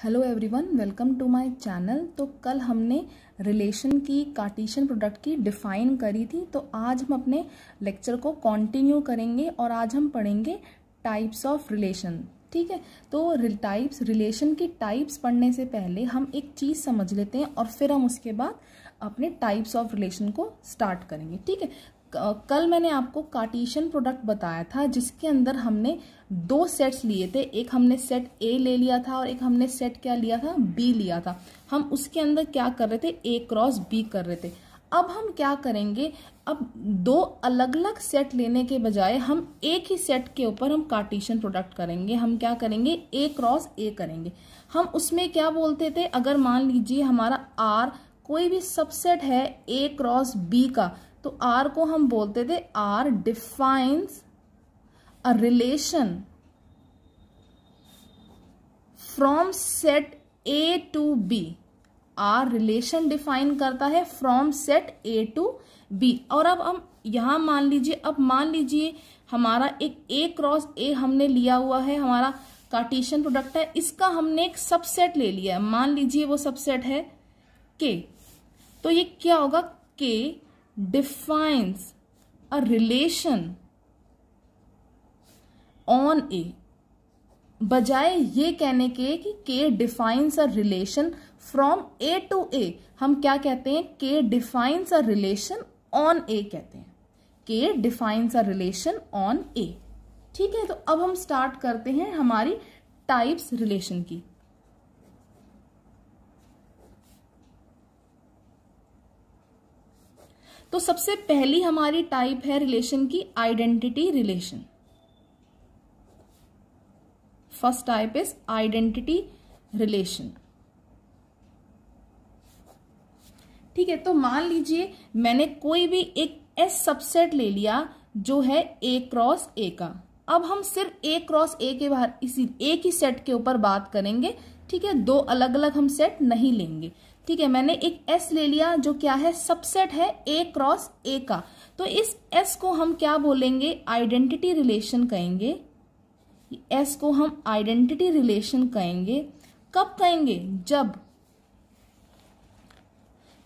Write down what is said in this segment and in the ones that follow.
Hello everyone, welcome to my channel. तो कल हमने रिलेशन की, कार्टेशियन प्रोडक्ट की डिफाइन करी थी। तो आज हम अपने लेक्चर को कंटिन्यू करेंगे और आज हम पढ़ेंगे टाइप्स ऑफ रिलेशन। ठीक है, तो रिलेशन की टाइप्स पढ़ने से पहले हम एक चीज़ समझ लेते हैं और फिर हम उसके बाद अपने टाइप्स ऑफ रिलेशन को स्टार्ट करेंगे। ठीक है, कल मैंने आपको कार्टेशियन प्रोडक्ट बताया था जिसके अंदर हमने दो सेट्स लिए थे। एक हमने सेट ए ले लिया था और एक हमने सेट क्या लिया था, बी लिया था। हम उसके अंदर क्या कर रहे थे, ए क्रॉस बी कर रहे थे। अब हम क्या करेंगे, अब दो अलग अलग सेट लेने के बजाय हम एक ही सेट के ऊपर हम कार्टेशियन प्रोडक्ट करेंगे। हम क्या करेंगे, ए क्रॉस ए करेंगे। हम उसमें क्या बोलते थे, अगर मान लीजिए हमारा आर कोई भी सबसेट है ए क्रॉस बी का, तो आर को हम बोलते थे R defines a relation from set A to B. R relation define करता है from set A to B. और अब हम यहां मान लीजिए हमारा एक ए क्रॉस ए हमने लिया हुआ है, हमारा कार्टेशियन प्रोडक्ट है, इसका हमने एक सबसेट ले लिया है। मान लीजिए वो सबसेट है के। तो ये क्या होगा, के defines a relation on A, बजाय ये कहने के कि K defines a relation from A to A, हम क्या कहते हैं, K defines a relation on A कहते हैं। K defines a relation on A। ठीक है, तो अब हम स्टार्ट करते हैं हमारी टाइप्स रिलेशन की। तो सबसे पहली हमारी टाइप है रिलेशन की identity relation. First type is identity relation. ठीक है, तो मान लीजिए मैंने कोई भी एक एस सबसेट ले लिया जो है ए क्रॉस ए का। अब हम सिर्फ ए क्रॉस ए के बाहर इसी एक ही सेट के ऊपर बात करेंगे। ठीक है, दो अलग अलग हम सेट नहीं लेंगे। ठीक है, मैंने एक एस ले लिया जो क्या है, सबसेट है ए क्रॉस ए का। तो इस एस को हम क्या बोलेंगे, आइडेंटिटी रिलेशन कहेंगे। एस को हम आइडेंटिटी रिलेशन कहेंगे। कब कहेंगे, जब,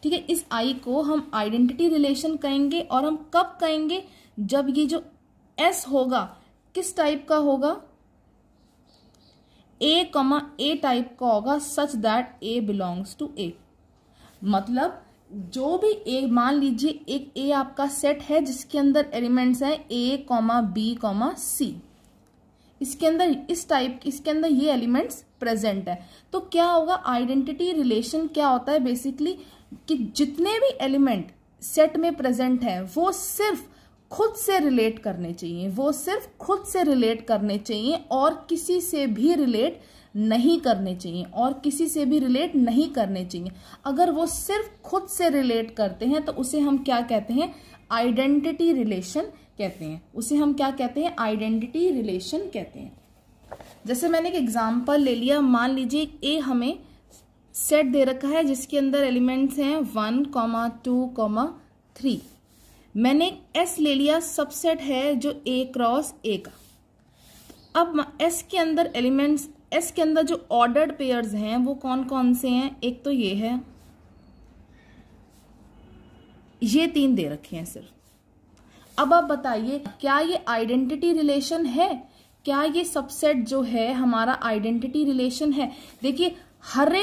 ठीक है, इस आई को हम आइडेंटिटी रिलेशन कहेंगे। और हम कब कहेंगे, जब ये जो एस होगा किस टाइप का होगा, ए कमा ए टाइप का होगा, such that A belongs to A. मतलब जो भी ए, मान लीजिए एक ए आपका सेट है जिसके अंदर एलिमेंट्स हैं ए कॉमा बी कॉमा सी, इसके अंदर इस टाइप, इसके अंदर ये एलिमेंट्स प्रेजेंट है। तो क्या होगा, आइडेंटिटी रिलेशन क्या होता है बेसिकली, कि जितने भी एलिमेंट सेट में प्रेजेंट है वो सिर्फ खुद से रिलेट करने चाहिए, वो सिर्फ खुद से रिलेट करने चाहिए और किसी से भी रिलेट नहीं करने चाहिए, और किसी से भी रिलेट नहीं करने चाहिए। अगर वो सिर्फ खुद से रिलेट करते हैं तो उसे हम क्या कहते हैं, आइडेंटिटी रिलेशन कहते हैं। उसे हम क्या कहते हैं, आइडेंटिटी रिलेशन कहते हैं। जैसे मैंने एक एग्जांपल ले लिया, मान लीजिए ए हमें सेट दे रखा है जिसके अंदर एलिमेंट्स हैं 1, 2, 3। मैंने एस ले लिया, सबसेट है जो ए क्रॉस ए का। अब एस के अंदर एलिमेंट्स, एस के अंदर जो ऑर्डर्ड पेयर्स हैं वो कौन कौन से हैं, एक तो ये है, ये 3 दे रखे हैं सिर्फ। अब आप बताइए, क्या ये आइडेंटिटी रिलेशन है, क्या ये सबसेट जो है हमारा आइडेंटिटी रिलेशन है। देखिए हर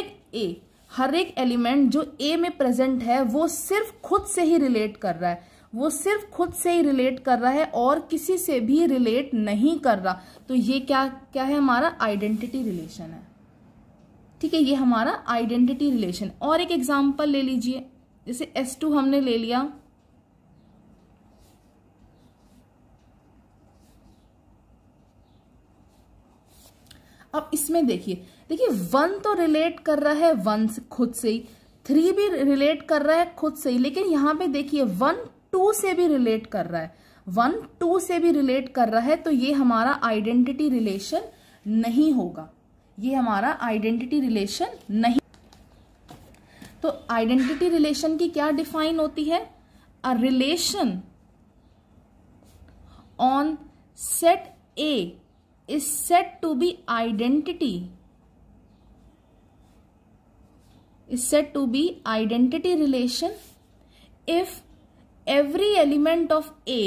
एक एलिमेंट जो ए में प्रेजेंट है वो सिर्फ खुद से ही रिलेट कर रहा है, वो सिर्फ खुद से ही रिलेट कर रहा है और किसी से भी रिलेट नहीं कर रहा। तो ये क्या क्या है, हमारा आइडेंटिटी रिलेशन है। ठीक है, ये हमारा आइडेंटिटी रिलेशन। और एक एग्जांपल ले लीजिए, जैसे S2 हमने ले लिया। अब इसमें देखिए 1 तो रिलेट कर रहा है 1 से खुद से ही, 3 भी रिलेट कर रहा है खुद से ही, लेकिन यहां पे देखिए 1 2 से भी रिलेट कर रहा है, 1 2 से भी रिलेट कर रहा है। तो ये हमारा आइडेंटिटी रिलेशन नहीं होगा, ये हमारा आइडेंटिटी रिलेशन नहीं। तो आइडेंटिटी रिलेशन की क्या डिफाइन होती है, a relation on set A is said to be identity is said to be identity relation if every element of A,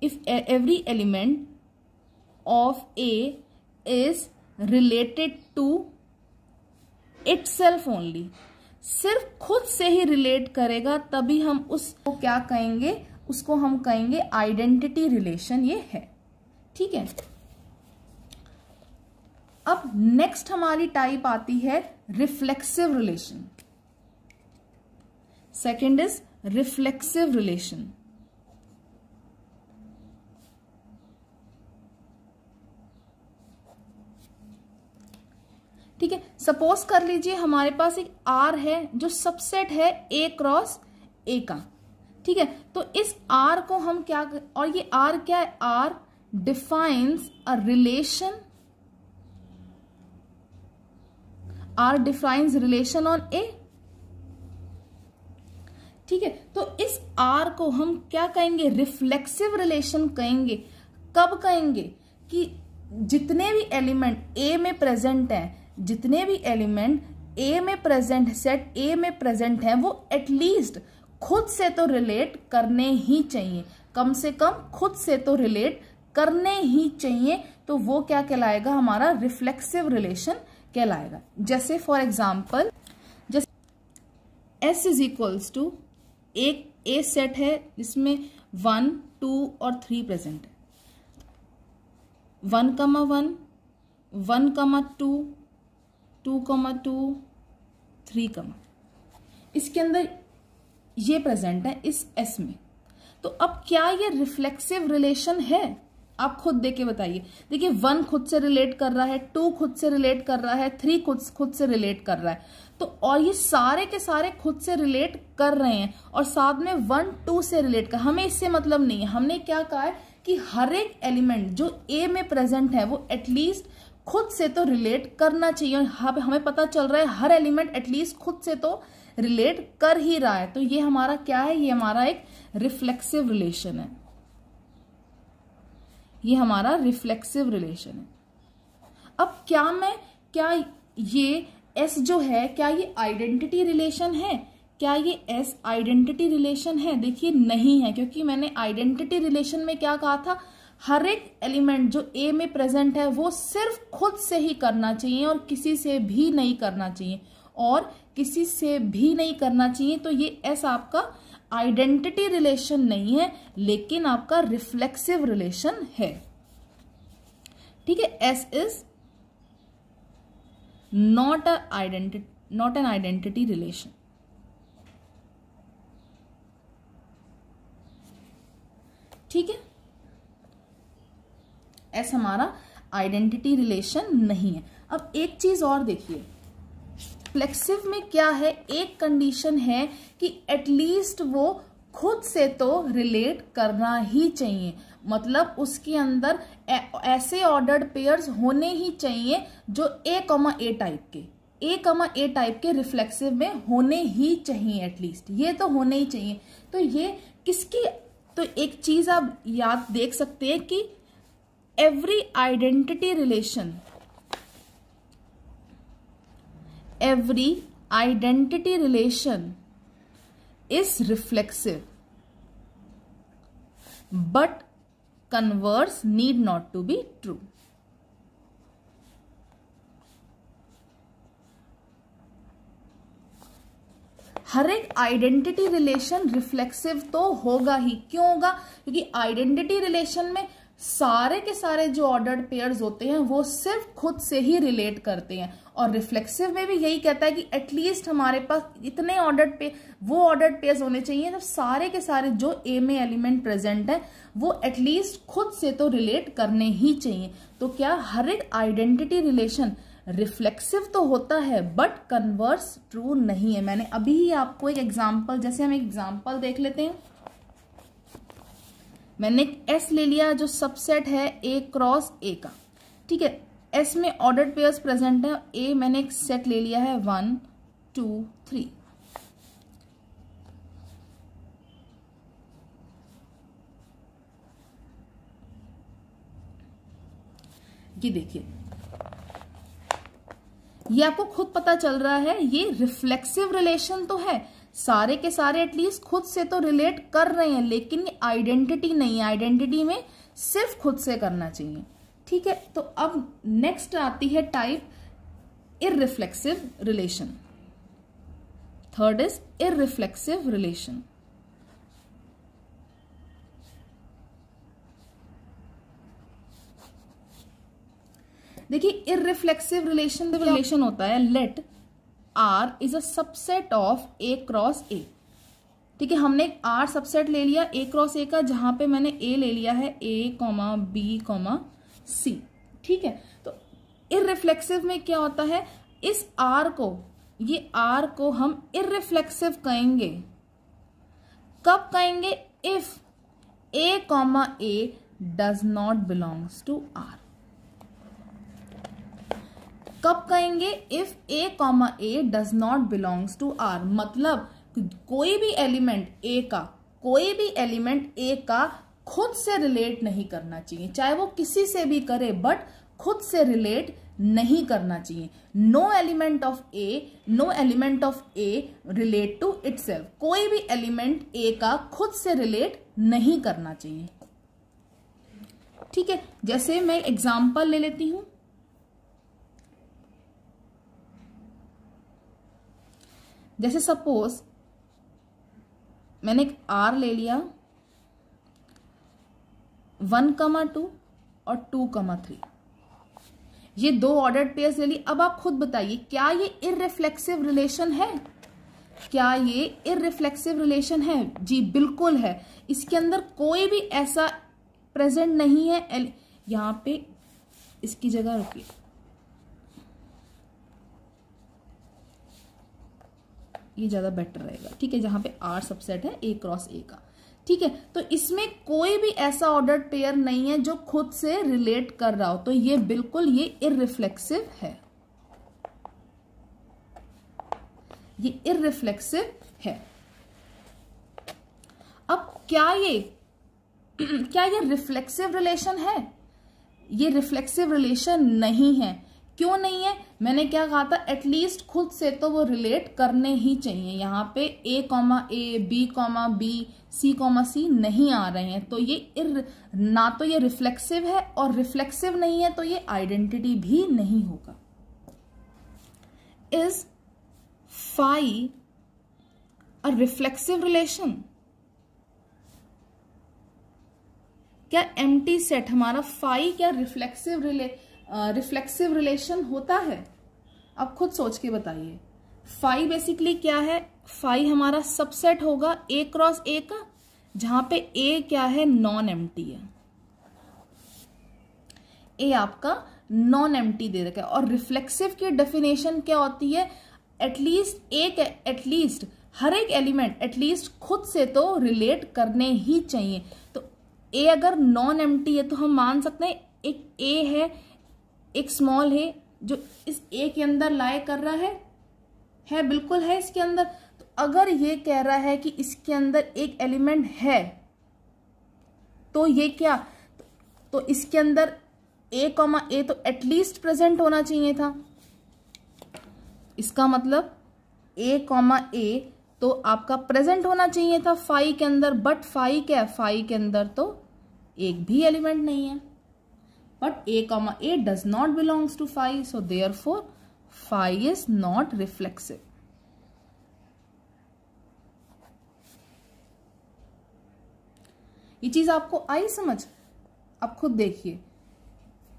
if every element of A is related to itself only, सिर्फ खुद से ही relate करेगा तभी हम उसको क्या कहेंगे, उसको हम कहेंगे आइडेंटिटी रिलेशन ये है। ठीक है, अब नेक्स्ट हमारी टाइप आती है reflexive relation. Second is reflexive relation. ठीक है, सपोज कर लीजिए हमारे पास एक आर है जो सबसेट है ए क्रॉस ए का। ठीक है, तो इस आर को हम क्या, और ये आर क्या है, R defines a relation, R defines relation on A. ठीक है, तो इस आर को हम क्या कहेंगे, रिफ्लेक्सिव रिलेशन कहेंगे। कब कहेंगे कि जितने भी एलिमेंट ए में प्रेजेंट हैं, जितने भी एलिमेंट ए में प्रेजेंट, सेट ए में प्रेजेंट हैं, वो एटलीस्ट खुद से तो रिलेट करने ही चाहिए, कम से कम खुद से तो रिलेट करने ही चाहिए। तो वो क्या कहलाएगा, हमारा रिफ्लेक्सिव रिलेशन कहलाएगा। जैसे फॉर एग्जाम्पल, जैसे S इज इक्वल्स टू एक ए सेट है जिसमें 1, 2 और 3 प्रेजेंट है। 1,1, 1,2, 2,2, 3, इसके अंदर ये प्रेजेंट है इस S में। तो अब क्या ये रिफ्लेक्सिव रिलेशन है, आप खुद देके बताइए। देखिए 1 खुद से रिलेट कर रहा है, 2 खुद से रिलेट कर रहा है, 3 खुद से रिलेट कर रहा है। तो और ये सारे के सारे खुद से रिलेट कर रहे हैं और साथ में 1, 2 से रिलेट कर, हमें इससे मतलब नहीं है। हमने क्या कहा है कि हर एक एलिमेंट जो ए में प्रेजेंट है वो एटलीस्ट खुद से तो रिलेट करना चाहिए, और हमें पता चल रहा है हर एलिमेंट एटलीस्ट खुद से तो रिलेट कर ही रहा है। तो ये हमारा क्या है, ये हमारा एक रिफ्लेक्सिव रिलेशन है, ये हमारा रिफ्लेक्सिव रिलेशन है। अब क्या ये S जो है, क्या ये आइडेंटिटी रिलेशन है, क्या ये S आइडेंटिटी रिलेशन है? देखिए नहीं है, क्योंकि मैंने आइडेंटिटी रिलेशन में क्या कहा था, हर एक एलिमेंट जो A में प्रेजेंट है वो सिर्फ खुद से ही करना चाहिए और किसी से भी नहीं करना चाहिए, और किसी से भी नहीं करना चाहिए। तो ये S आपका आइडेंटिटी रिलेशन नहीं है, लेकिन आपका रिफ्लेक्सिव रिलेशन है। ठीक है, S is not an identity relation. ठीक है, S हमारा आइडेंटिटी रिलेशन नहीं है। अब एक चीज और देखिए, फ्लेक्सिव में क्या है, एक कंडीशन है कि एटलीस्ट वो खुद से तो रिलेट करना ही चाहिए, मतलब उसके अंदर ऐसे ऑर्डर्ड पेयर्स होने ही चाहिए जो A, A टाइप के रिफ्लेक्सिव में होने ही चाहिए, एटलीस्ट ये तो होने ही चाहिए। तो ये किसकी, तो एक चीज आप याद देख सकते हैं कि every identity relation is reflexive, but converse need not to be true. हर एक आइडेंटिटी रिलेशन रिफ्लेक्सिव तो होगा ही। क्यों होगा? क्योंकि आइडेंटिटी रिलेशन में सारे के सारे जो ऑर्डर्ड पेयर्स होते हैं वो सिर्फ खुद से ही रिलेट करते हैं, और रिफ्लेक्सिव में भी यही कहता है कि एटलीस्ट हमारे पास इतने ऑर्डर्ड पेयर्स होने चाहिए जब सारे के सारे जो ए में एलिमेंट प्रेजेंट है वो एटलीस्ट खुद से तो रिलेट करने ही चाहिए। तो क्या हर एक आइडेंटिटी रिलेशन रिफ्लेक्सिव तो होता है बट कन्वर्स ट्रू नहीं है। मैंने अभी ही आपको एक एग्जांपल, जैसे हम एक एग्जांपल देख लेते हैं। मैंने एक S ले लिया जो सबसेट है A क्रॉस A का। ठीक है, S में ऑर्डर्ड पेयर्स प्रेजेंट है। A मैंने एक सेट ले लिया है 1, 2, 3। ये देखिए ये आपको खुद पता चल रहा है, ये रिफ्लेक्सिव रिलेशन तो है, सारे के सारे एटलीस्ट खुद से तो रिलेट कर रहे हैं, लेकिन ये आइडेंटिटी नहीं है। आइडेंटिटी में सिर्फ खुद से करना चाहिए। ठीक है, तो अब नेक्स्ट आती है type irreflexive relation. Third is irreflexive relation. देखिए इररिफ्लेक्सिव रिलेशन होता है, let R is a subset of A cross A. ठीक है, हमने एक आर सबसेट ले लिया ए क्रॉस ए का, जहां पे मैंने ए ले लिया है ए कॉमा बी कॉमा सी। ठीक है, तो इररिफ्लेक्सिव में क्या होता है, इस आर को, ये आर को हम इररिफ्लेक्सिव कहेंगे। कब कहेंगे, if a comma a does not belongs to R. कब कहेंगे, if a comma a does not belongs to R, मतलब कोई भी एलिमेंट ए का, कोई भी एलिमेंट ए का खुद से रिलेट नहीं करना चाहिए, चाहे वो किसी से भी करे, बट खुद से रिलेट नहीं करना चाहिए। No element of A relate to itself. कोई भी एलिमेंट ए का खुद से रिलेट नहीं करना चाहिए। ठीक है, जैसे मैं एग्जांपल ले लेती हूं, जैसे सपोज मैंने एक आर ले लिया 1,2 और 2,3, ये दो ऑर्डर्ड पेयर्स ले ली। अब आप खुद बताइए, क्या ये इररिफ्लेक्सिव रिलेशन है? क्या ये इररिफ्लेक्सिव रिलेशन है? जी बिल्कुल है। इसके अंदर कोई भी ऐसा प्रेजेंट नहीं है। यहां पे इसकी जगह रुकिए, ये ज्यादा बेटर रहेगा। ठीक है, जहां पे आर सबसेट है ए क्रॉस ए का। ठीक है, तो इसमें कोई भी ऐसा ऑर्डर्ड पेयर नहीं है जो खुद से रिलेट कर रहा हो, तो ये बिल्कुल ये इररिफ्लेक्सिव है, ये इररिफ्लेक्सिव है। अब क्या ये रिफ्लेक्सिव रिलेशन है? ये रिफ्लेक्सिव रिलेशन नहीं है। क्यों नहीं है? मैंने क्या कहा था, एटलीस्ट खुद से तो वो रिलेट करने ही चाहिए। यहाँ पे ए कॉमा ए, B comma B, C comma सी नहीं आ रहे हैं, तो ये ना तो ये रिफ्लेक्सिव है, और रिफ्लेक्सिव नहीं है तो ये आइडेंटिटी भी नहीं होगा। Is phi a reflexive relation? क्या एम्प्टी सेट हमारा फाई क्या रिफ्लेक्सिव रिलेशन होता है? अब खुद सोच के बताइए। फाई बेसिकली क्या है? फाई हमारा सबसेट होगा ए क्रॉस ए का, जहां पे ए क्या है, नॉन एम्प्टी है। ए आपका नॉन एम्प्टी दे रखा है। और रिफ्लेक्सिव की डेफिनेशन क्या होती है? एटलीस्ट हर एक एलिमेंट एटलीस्ट खुद से तो रिलेट करने ही चाहिए। तो ए अगर नॉन एम्प्टी है तो हम मान सकते हैं एक ए है, एक स्मॉल है जो इस ए के अंदर लाई कर रहा है बिल्कुल है इसके अंदर। तो अगर ये कह रहा है कि इसके अंदर एक एलिमेंट है, तो ये क्या, तो इसके अंदर ए कॉमा ए तो एटलीस्ट प्रेजेंट होना चाहिए था। इसका मतलब ए कॉमा ए तो आपका प्रेजेंट होना चाहिए था फाई के अंदर, बट फाई क्या है, फाई के अंदर तो एक भी एलिमेंट नहीं है। But a comma a does not belongs to phi, so therefore phi is not reflexive. ये चीज आपको आई समझ? अब खुद देखिए,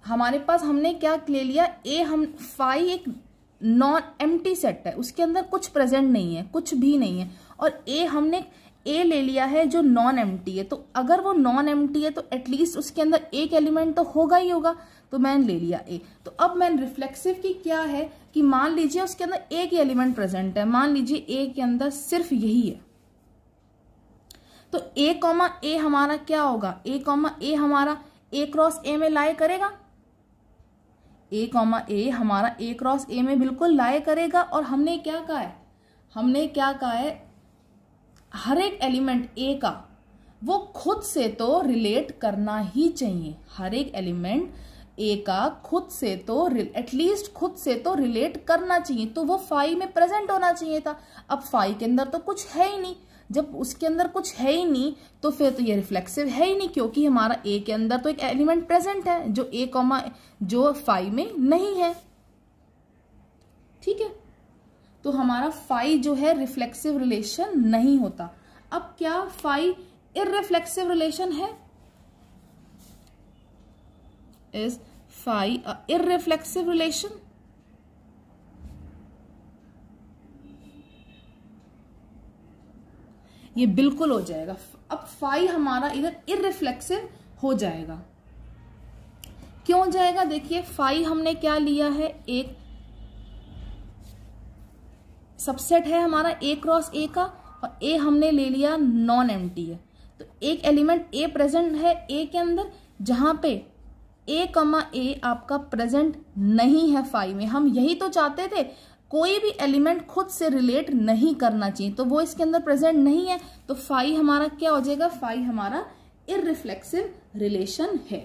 हमारे पास हमने क्या ले लिया, हम फाई एक नॉन एम्प्टी सेट है, उसके अंदर कुछ प्रेजेंट नहीं है, कुछ भी नहीं है। और हमने ए ले लिया है जो नॉन एम्प्टी है, तो अगर वो नॉन एम्प्टी है तो एटलीस्ट उसके अंदर एक एलिमेंट तो होगा ही होगा, तो मैंने ले लिया ए। तो अब मैंने रिफ्लेक्सिव की क्या है कि मान लीजिए उसके अंदर एक ही एलिमेंट प्रेजेंट है, मान लीजिए ए के अंदर सिर्फ यही है, तो ए कॉमा ए हमारा क्या होगा, ए कॉमा ए हमारा ए क्रॉस ए में लाई करेगा, ए कॉमा ए हमारा ए क्रॉस ए में बिल्कुल लाई करेगा। और हमने क्या कहा है, हर एक एलिमेंट ए का वो खुद से तो रिलेट करना ही चाहिए। हर एक एलिमेंट ए का खुद से तो एटलीस्ट खुद से तो रिलेट करना चाहिए, तो वो फाई में प्रेजेंट होना चाहिए था। अब फाई के अंदर तो कुछ है ही नहीं, जब उसके अंदर कुछ है ही नहीं तो फिर तो ये रिफ्लेक्सिव है ही नहीं, क्योंकि हमारा ए के अंदर तो एक एलिमेंट प्रेजेंट है जो ए कॉमा जो फाई में नहीं है। ठीक है, तो हमारा फाई जो है रिफ्लेक्सिव रिलेशन नहीं होता। अब क्या फाई इररिफ्लेक्सिव रिलेशन है? Is phi a irreflexive relation? ये बिल्कुल हो जाएगा। अब फाई हमारा इधर इररिफ्लेक्सिव हो जाएगा। क्यों हो जाएगा? देखिए फाई हमने क्या लिया है, एक सबसेट है हमारा ए क्रॉस ए का, और ए हमने ले लिया नॉन एम्प्टी है। तो एक एलिमेंट ए प्रेजेंट है ए के अंदर, जहां पे ए कमा ए आपका प्रेजेंट नहीं है फाई में। हम यही तो चाहते थे, कोई भी एलिमेंट खुद से रिलेट नहीं करना चाहिए, तो वो इसके अंदर प्रेजेंट नहीं है, तो फाई हमारा क्या हो जाएगा? फाई हमारा इररिफ्लेक्सिव रिलेशन है।